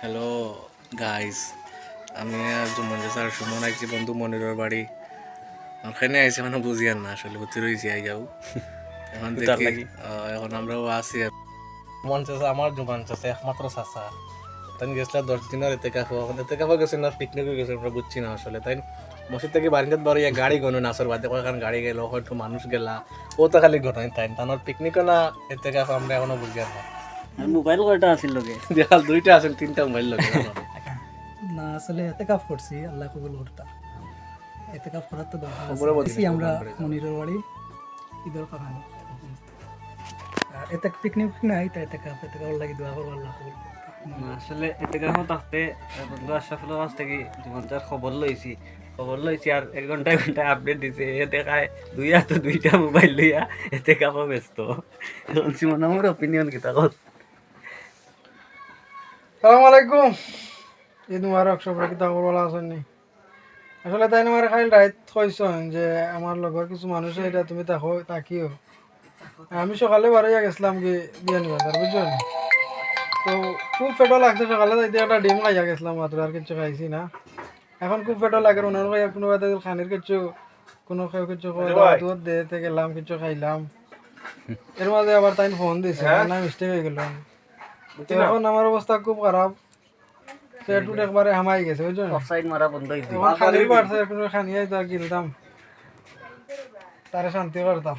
Hello guys, আমি আর Jumon sir Suman আইছি বন্ধু মনিরের বাড়ি। ওখানে আইসি মানে বুঝি আর না, আসলে ভর্তি রয়েছি আই যাও। এখন দেখি এখন আমরাও আছি। মন চাষা আমার জুমান চাষা একমাত্র চাষা তাই গেছিলাম 10 দিনের এতে কাপা গেছে না, পিকনিকে গেছে আমরা বুঝছি না আসলে। তাই মসজিদ থেকে বারিন্দাত বাড়ি গাড়ি গনো নাচর বাদে কয়েকখান গাড়ি গেল, হয়তো মানুষ গেলা, ও তো খালি ঘটনাই তাই তানোর পিকনিকও না এতে কাপা আমরা এখনো বুঝি আর না। আর মোবাইল কয়টা আছিল লগে? দেখাল দুইটা আছে, তিনটা মোবাইল লাগে না আসলে এতেকাফ করছি, আল্লাহ কবুল করতাম। এতেকাফ করার তো দরকার খবরে বলছি আছে। আমরা মনিরের বাড়ি ঈদের কারণে এতে পিকনিক নাই, তাই এতেকাফ লাগি দোয়া করবো আল্লাহ কবুল করতাম। না, আসলে এতে কাছে থাকতে বন্ধু আশরাফুলের কাছ থেকে জীবনটার খবর লইছি আর 1 ঘন্টায় আপডেট দিছে। এ দেখায় দুই হাতে দুইটা মোবাইল লইয়া এতে কাপা ব্যস্ত। এখন জীবন আমার অপিনিয়ন কি তাকত? সালাম আলাইকুম, ঈদ মুবারক। সবাই কিতা ভালো আছেন? আসলে তাই আমার খালি রাইত কইছেন যে আমার লগর কিছু মানুষ এটা তুমি তাকিও। আমি সকালে বাড়িয়া গেছিলাম কি বিয়ানি বাজার, বুঝছেন? তো খুব পেটও লাগছে সকালে, তাইতে একটা ডিম খাইয়া গেছিলাম মাত্র, আর কিছু খাইছি না। এখন খুব পেটও লাগে, ওনার খাইয়া কোনো খানির কিছু কোনো কেউ কিছু দুধ দিতে গেলাম, কিছু খাইলাম। এর মাঝে আবার তাই ফোন দিছে, না মিস্টেক হয়ে গেল। এখন আমার অবস্থা খুব খারাপ, পেটুট একবারে হামাই গেছে, বুঝছেন? অফসাইড মারা বন্ধ হইছে। খানির বাড়ছে, খানিয়াই তো কিনতাম, তারে শান্তি করতাম।